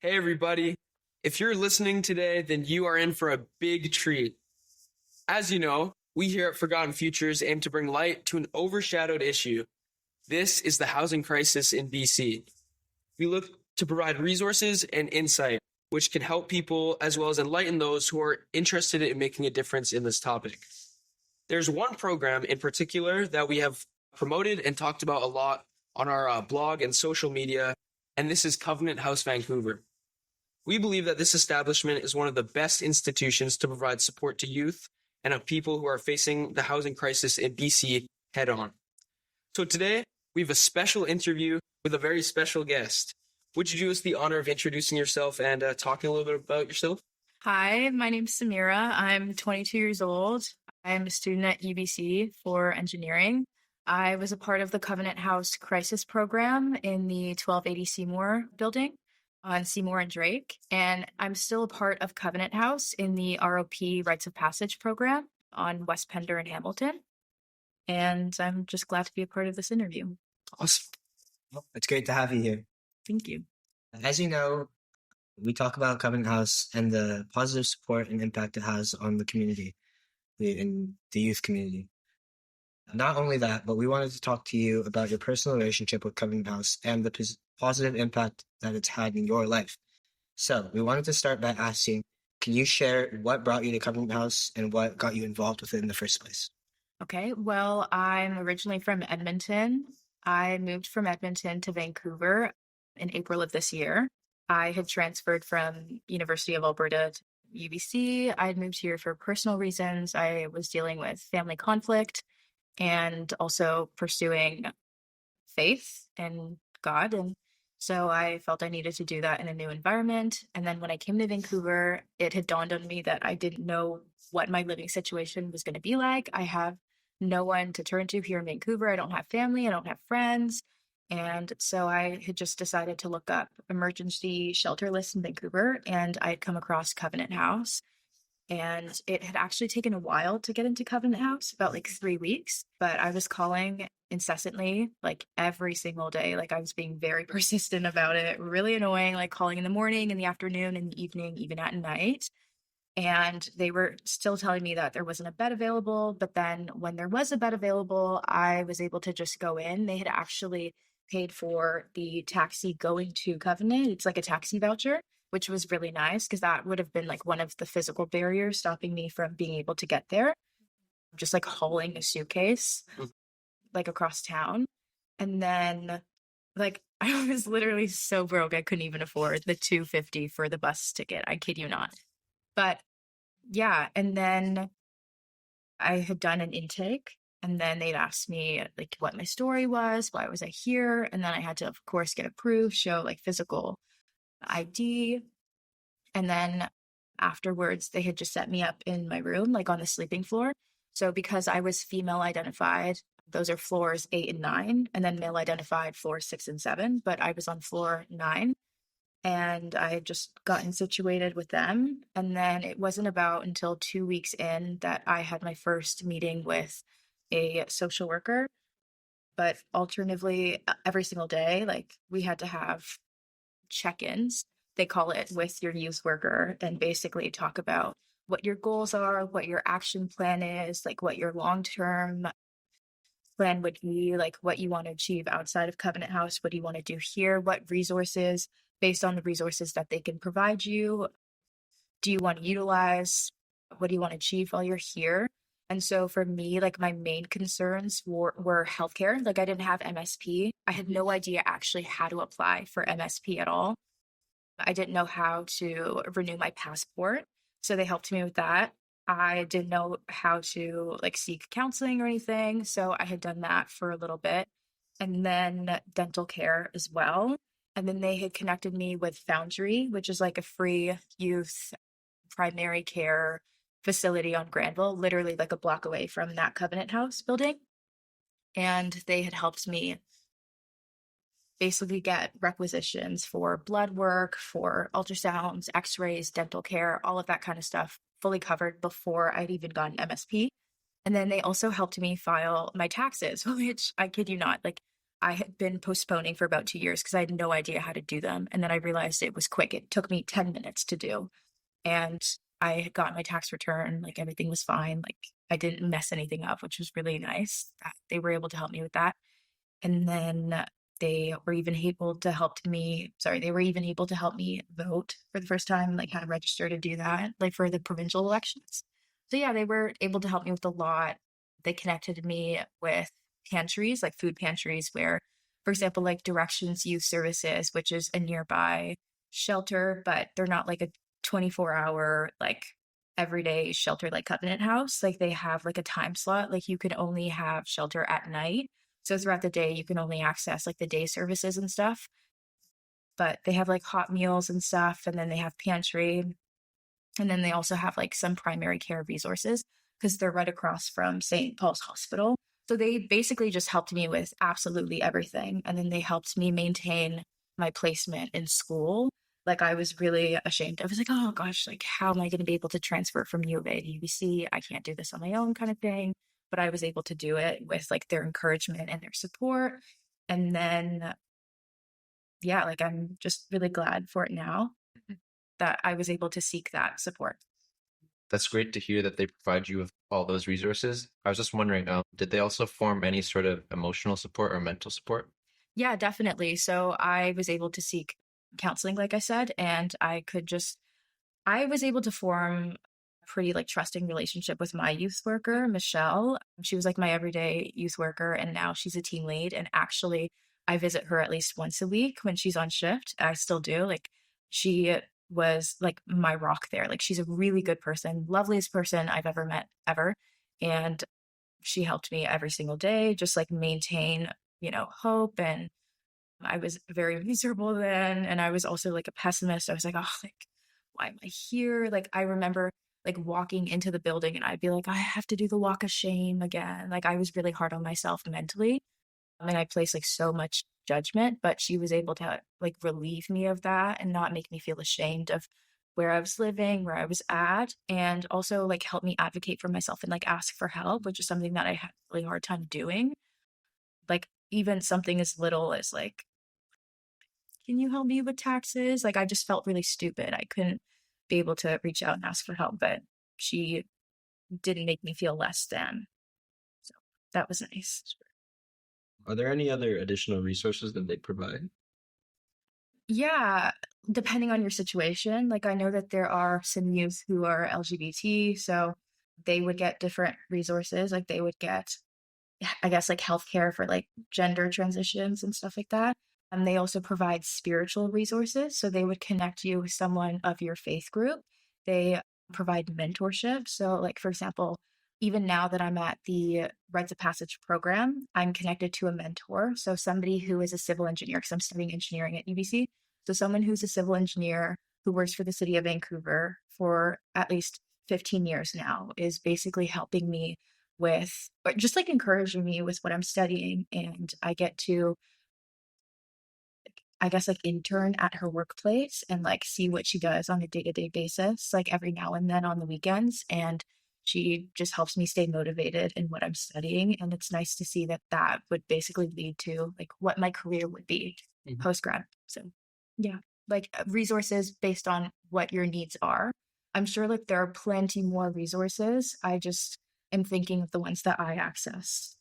Hey, everybody. If you're listening today, then you are in for a big treat. As you know, we here at Forgotten Futures aim to bring light to an overshadowed issue. This is the housing crisis in BC. We look to provide resources and insight, which can help people as well as enlighten those who are interested in making a difference in this topic. There's one program in particular that we have promoted and talked about a lot on our blog and social media, and this is Covenant House Vancouver. We believe that this establishment is one of the best institutions to provide support to youth and of people who are facing the housing crisis in BC head on. So today, we have a special interview with a very special guest. Would you do us the honor of introducing yourself and talking a little bit about yourself? Hi, my name's Samira. I'm 22 years old. I'm a student at UBC for engineering. I was a part of the Covenant House Crisis Program in the 1280 Seymour building on Seymour and Drake, and I'm still a part of Covenant House in the ROP Rites of Passage program on West Pender and Hamilton. And I'm just glad to be a part of this interview. Awesome. Well, it's great to have you here. Thank you. As you know, we talk about Covenant House and the positive support and impact it has on the community, in the youth community. Not only that, but we wanted to talk to you about your personal relationship with Covenant House and the positive impact that it's had in your life. So we wanted to start by asking, can you share what brought you to Covenant House and what got you involved with it in the first place? Okay, well, I'm originally from Edmonton. I moved from Edmonton to Vancouver in April of this year. I had transferred from University of Alberta to UBC. I had moved here for personal reasons. I was dealing with family conflict and also pursuing faith in God. And so I felt I needed to do that in a new environment. And then when I came to Vancouver, it had dawned on me that I didn't know what my living situation was going to be like. I have no one to turn to here in Vancouver. I don't have family. I don't have friends. And so I had just decided to look up emergency shelter lists in Vancouver, and I had come across Covenant House. And it had actually taken a while to get into Covenant House, about like 3 weeks, but I was calling incessantly, like every single day. Like I was being very persistent about it, really annoying, like calling in the morning, in the afternoon, in the evening, even at night. And they were still telling me that there wasn't a bed available. But then when there was a bed available, I was able to just go in. They had actually paid for the taxi going to Covenant. It's like a taxi voucher, which was really nice because that would have been like one of the physical barriers stopping me from being able to get there. Just like hauling a suitcase like across town. And then like I was literally so broke I couldn't even afford the $250 for the bus ticket. I kid you not. But yeah, and then I had done an intake, and then they'd asked me like what my story was, why was I here, and then I had to, of course, get approved, show like physical ID, and then afterwards they had just set me up in my room, like on the sleeping floor. So because I was female identified, those are floors 8 and 9, and then male identified floors 6 and 7, but I was on floor 9. And I had just gotten situated with them. And then it wasn't about until 2 weeks in that I had my first meeting with a social worker. But alternatively, every single day, like we had to have check-ins, they call it, with your youth worker, and basically talk about what your goals are, what your action plan is, like what your long-term plan would be, like what you want to achieve outside of Covenant House, what do you want to do here, what resources, based on the resources that they can provide you, do you want to utilize, what do you want to achieve while you're here. And so for me, like my main concerns were healthcare. Like I didn't have MSP. I had no idea actually how to apply for MSP at all. I didn't know how to renew my passport. So they helped me with that. I didn't know how to like seek counseling or anything. So I had done that for a little bit. And then dental care as well. And then they had connected me with Foundry, which is like a free youth primary care facility on Granville, literally like a block away from that Covenant House building. And they had helped me basically get requisitions for blood work, for ultrasounds, x-rays, dental care, all of that kind of stuff fully covered before I'd even gotten MSP. And then they also helped me file my taxes, which I kid you not, like I had been postponing for about 2 years because I had no idea how to do them. And then I realized it was quick. It took me 10 minutes to do. And I had gotten my tax return, like everything was fine. Like I didn't mess anything up, which was really nice. They were able to help me with that. And then they were even able to help me vote for the first time, like how to register to do that, like for the provincial elections. So yeah, they were able to help me with a lot. They connected me with pantries, like food pantries, where, for example, like Directions Youth Services, which is a nearby shelter, but they're not like a 24-hour, like everyday shelter like Covenant House. Like they have like a time slot, like you can only have shelter at night. So throughout the day, you can only access like the day services and stuff. But they have like hot meals and stuff, and then they have pantry. And then they also have like some primary care resources because they're right across from St. Paul's Hospital. So they basically just helped me with absolutely everything. And then they helped me maintain my placement in school. Like I was really ashamed. I was like, oh gosh, like how am I going to be able to transfer from U of A to UBC? I can't do this on my own kind of thing. But I was able to do it with like their encouragement and their support. And then, yeah, like I'm just really glad for it now that I was able to seek that support. That's great to hear that they provide you with all those resources. I was just wondering, did they also form any sort of emotional support or mental support? Yeah, definitely. So I was able to seek counseling, like I said, and I was able to form a pretty like trusting relationship with my youth worker, Michelle. She was like my everyday youth worker, and now she's a team lead. And actually, I visit her at least once a week when she's on shift. I still do. Like she was like my rock there. Like she's a really good person, loveliest person I've ever met ever. And she helped me every single day, just like maintain, hope. And I was very miserable then. And I was also like a pessimist. I was like, oh, like, why am I here? Like, I remember like walking into the building and I'd be like, I have to do the walk of shame again. Like, I was really hard on myself mentally. And I placed like so much judgment, but she was able to like relieve me of that and not make me feel ashamed of where I was living, where I was at, and also like help me advocate for myself and like ask for help, which is something that I had a really hard time doing. Like, even something as little as like, can you help me with taxes? Like I just felt really stupid. I couldn't be able to reach out and ask for help, but she didn't make me feel less than. So that was nice. Are there any other additional resources that they provide? Yeah, depending on your situation. Like I know that there are some youth who are LGBT, so they would get different resources. Like they would get, I guess, like healthcare for like gender transitions and stuff like that. And they also provide spiritual resources. So they would connect you with someone of your faith group. They provide mentorship. So, like, for example, even now that I'm at the Rites of Passage program, I'm connected to a mentor. So, somebody who is a civil engineer, because I'm studying engineering at UBC. So, someone who's a civil engineer who works for the city of Vancouver for at least 15 years now is basically helping me with, or just like encouraging me with what I'm studying. And I get to, I guess, like intern at her workplace and like see what she does on a day-to-day basis, like every now and then on the weekends. And she just helps me stay motivated in what I'm studying. And it's nice to see that that would basically lead to like what my career would be post-grad. So yeah, like resources based on what your needs are. I'm sure like there are plenty more resources. I just am thinking of the ones that I access.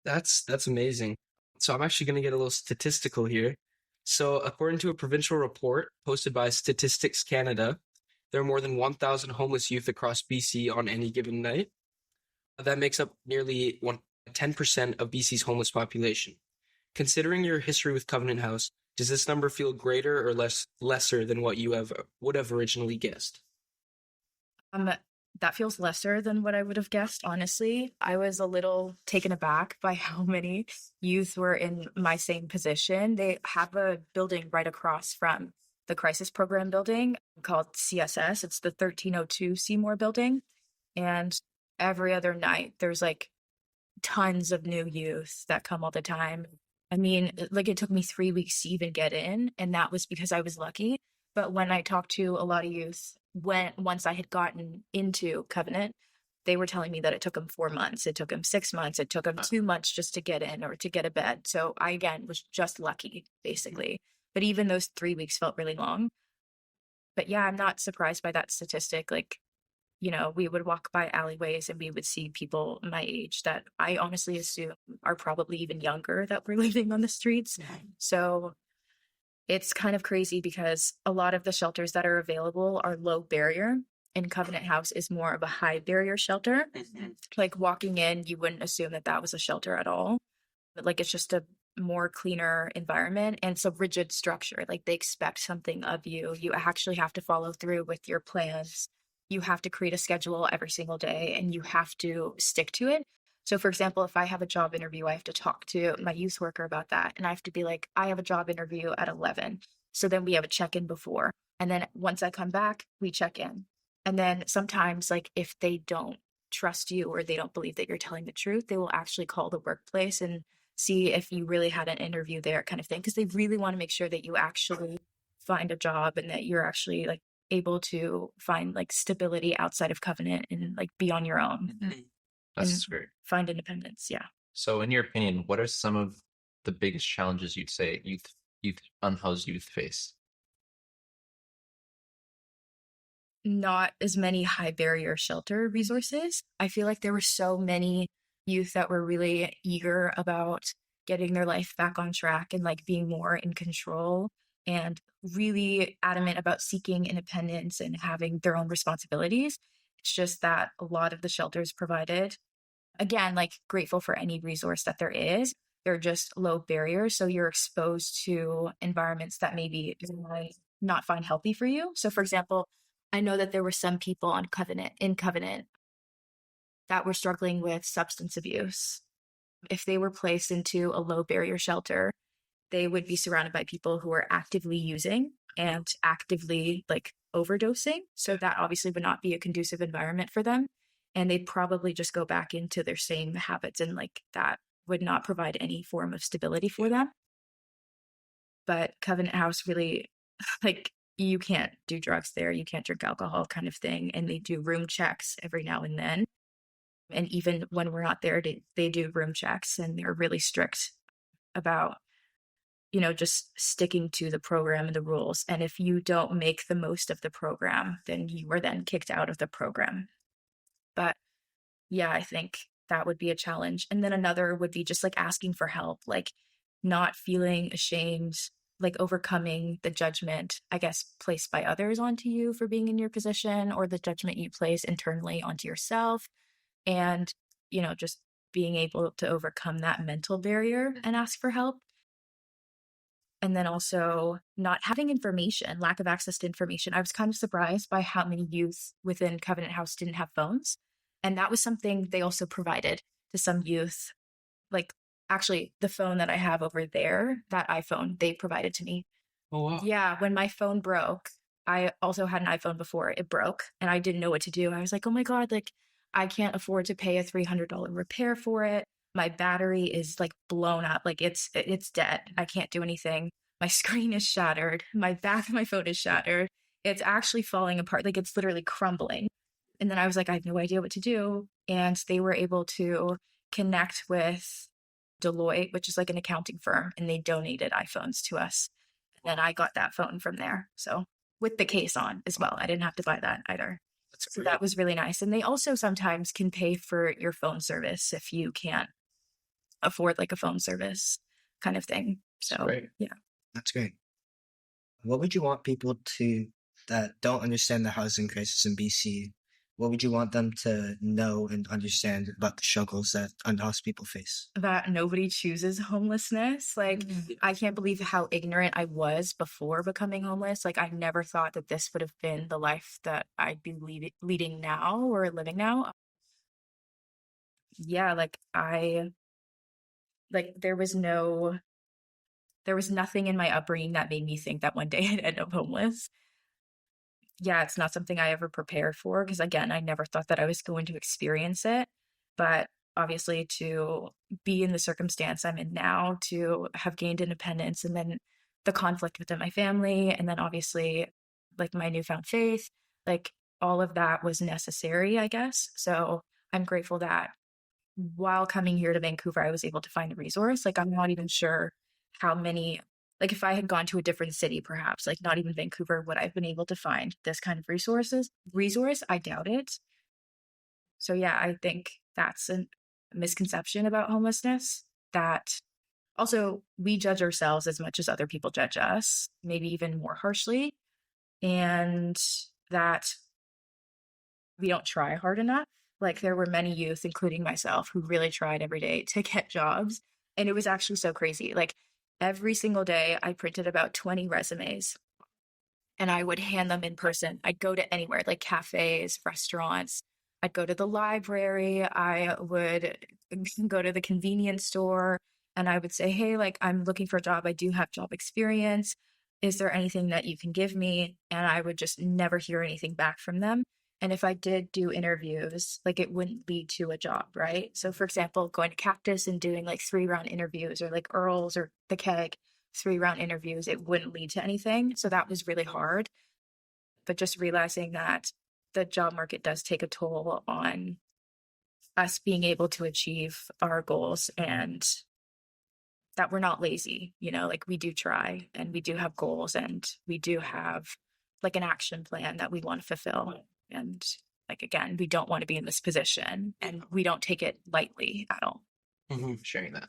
That's amazing. So I'm actually going to get a little statistical here. So according to a provincial report posted by Statistics Canada, there are more than 1,000 homeless youth across BC on any given night. That makes up nearly 10% of BC's homeless population. Considering your history with Covenant House, does this number feel greater or lesser than what you would have originally guessed? That feels lesser than what I would have guessed, honestly. I was a little taken aback by how many youth were in my same position. They have a building right across from the crisis program building called CSS. It's the 1302 Seymour building. And every other night, there's like tons of new youth that come all the time. I mean, like it took me 3 weeks to even get in, and that was because I was lucky. But when I talked to a lot of youth, once I had gotten into Covenant, they were telling me that it took them 4 months, it took them 6 months, it took them 2 months just to get in or to get a bed. So I, again, was just lucky, basically. But even those 3 weeks felt really long. But yeah, I'm not surprised by that statistic. Like, we would walk by alleyways and we would see people my age that I honestly assume are probably even younger that were living on the streets. So it's kind of crazy because a lot of the shelters that are available are low barrier, and Covenant House is more of a high barrier shelter. Like walking in, you wouldn't assume that that was a shelter at all. But like, it's just a more cleaner environment, and it's a rigid structure. Like, they expect something of you. You actually have to follow through with your plans. You have to create a schedule every single day and you have to stick to it. So for example, if I have a job interview, I have to talk to my youth worker about that. And I have to be like, I have a job interview at 11. So then we have a check-in before. And then once I come back, we check in. And then sometimes, like, if they don't trust you or they don't believe that you're telling the truth, they will actually call the workplace and see if you really had an interview there, kind of thing. Because they really want to make sure that you actually find a job and that you're actually like able to find like stability outside of Covenant and like be on your own. That's great. Find independence. Yeah. So in your opinion, what are some of the biggest challenges you'd say unhoused youth face? Not as many high barrier shelter resources. I feel like there were so many youth that were really eager about getting their life back on track and like being more in control and really adamant about seeking independence and having their own responsibilities. It's just that a lot of the shelters provided, again, like, grateful for any resource that there is, they're just low barriers. So you're exposed to environments that maybe you might not find healthy for you. So for example, I know that there were some people in Covenant that were struggling with substance abuse. If they were placed into a low barrier shelter, they would be surrounded by people who are actively using and actively like overdosing. So that obviously would not be a conducive environment for them. And they'd probably just go back into their same habits, and like that would not provide any form of stability for them. But Covenant House really, like, you can't do drugs there, you can't drink alcohol, kind of thing. And they do room checks every now and then. And even when we're not there, they do room checks, and they're really strict about, just sticking to the program and the rules. And if you don't make the most of the program, then you are then kicked out of the program. But yeah, I think that would be a challenge. And then another would be just like asking for help, like not feeling ashamed, like overcoming the judgment, I guess, placed by others onto you for being in your position, or the judgment you place internally onto yourself. And, just being able to overcome that mental barrier and ask for help. And then also not having information, lack of access to information. I was kind of surprised by how many youth within Covenant House didn't have phones. And that was something they also provided to some youth. Like, actually, the phone that I have over there, that iPhone, they provided to me. Oh, wow. Yeah, when my phone broke, I also had an iPhone before it broke, and I didn't know what to do. I was like, oh my God, like, I can't afford to pay a $300 repair for it. My battery is like blown up, like it's dead. I can't do anything. My screen is shattered. My back of my phone is shattered. It's actually falling apart. Like, it's literally crumbling. And then I was like, I have no idea what to do. And they were able to connect with Deloitte, which is like an accounting firm, and they donated iPhones to us. And then I got that phone from there. So with the case on as well. I didn't have to buy that either. So that was really nice. And they also sometimes can pay for your phone service if you can't afford like a phone service kind of thing. So yeah. That's great. What would you want people that don't understand the housing crisis in BC, what would you want them to know and understand about the struggles that unhoused people face? That nobody chooses homelessness. Like, I can't believe how ignorant I was before becoming homeless. Like, I never thought that this would have been the life that I'd be leading now or living now. Yeah, there was nothing in my upbringing that made me think that one day I'd end up homeless. Yeah, it's not something I ever prepared for because, again, I never thought that I was going to experience it. But obviously, to be in the circumstance I'm in now, to have gained independence, and then the conflict within my family, and then obviously, like, my newfound faith, like, all of that was necessary, I guess. So I'm grateful that while coming here to Vancouver, I was able to find a resource. Like, I'm not even sure how many, like, if I had gone to a different city, perhaps, like, not even Vancouver, would I have been able to find this kind of resource? I doubt it. So, yeah, I think that's a misconception about homelessness, that also we judge ourselves as much as other people judge us, maybe even more harshly, and that we don't try hard enough. Like, there were many youth, including myself, who really tried every day to get jobs. And it was actually so crazy. Like, every single day, I printed about 20 resumes and I would hand them in person. I'd go to anywhere, like cafes, restaurants. I'd go to the library. I would go to the convenience store and I would say, hey, like, I'm looking for a job. I do have job experience. Is there anything that you can give me? And I would just never hear anything back from them. And if I did do interviews, like, it wouldn't lead to a job, right? So, for example, going to Cactus and doing like 3-round interviews, or like Earl's or the Keg, 3-round interviews, it wouldn't lead to anything. So that was really hard. But just realizing that the job market does take a toll on us being able to achieve our goals, and that we're not lazy, like, we do try and we do have goals and we do have like an action plan that we want to fulfill. And, like, again, we don't want to be in this position and we don't take it lightly at all. Sharing that.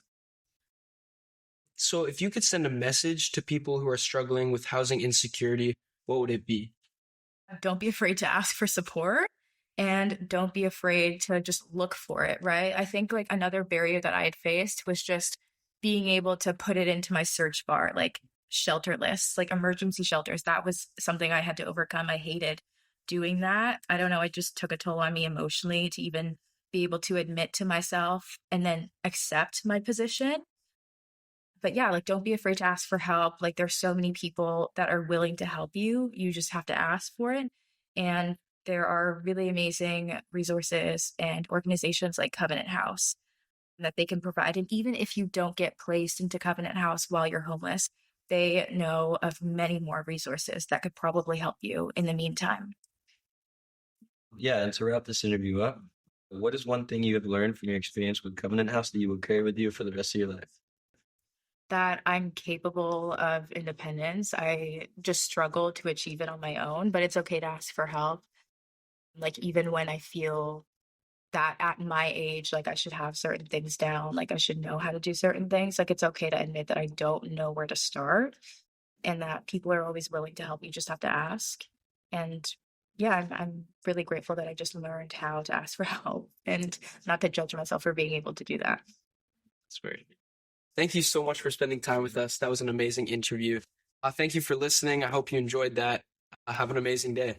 So if you could send a message to people who are struggling with housing insecurity, what would it be? Don't be afraid to ask for support, and don't be afraid to just look for it, right? I think, like, another barrier that I had faced was just being able to put it into my search bar, like shelter lists, like emergency shelters. That was something I had to overcome. I hated doing that. I don't know. It just took a toll on me emotionally to even be able to admit to myself and then accept my position. But yeah, like, don't be afraid to ask for help. Like, there's so many people that are willing to help you. You just have to ask for it. And there are really amazing resources and organizations like Covenant House that they can provide. And even if you don't get placed into Covenant House while you're homeless, they know of many more resources that could probably help you in the meantime. Yeah, and to wrap this interview up, what is one thing you have learned from your experience with Covenant House that you will carry with you for the rest of your life? That I'm capable of independence. I just struggle to achieve it on my own, but it's okay to ask for help. Like, even when I feel that at my age, like, I should have certain things down, like, I should know how to do certain things, like, it's okay to admit that I don't know where to start, and that people are always willing to help. You just have to ask. And yeah, I'm really grateful that I just learned how to ask for help and not to judge myself for being able to do that. That's great. Thank you so much for spending time with us. That was an amazing interview. Thank you for listening. I hope you enjoyed that. Have an amazing day.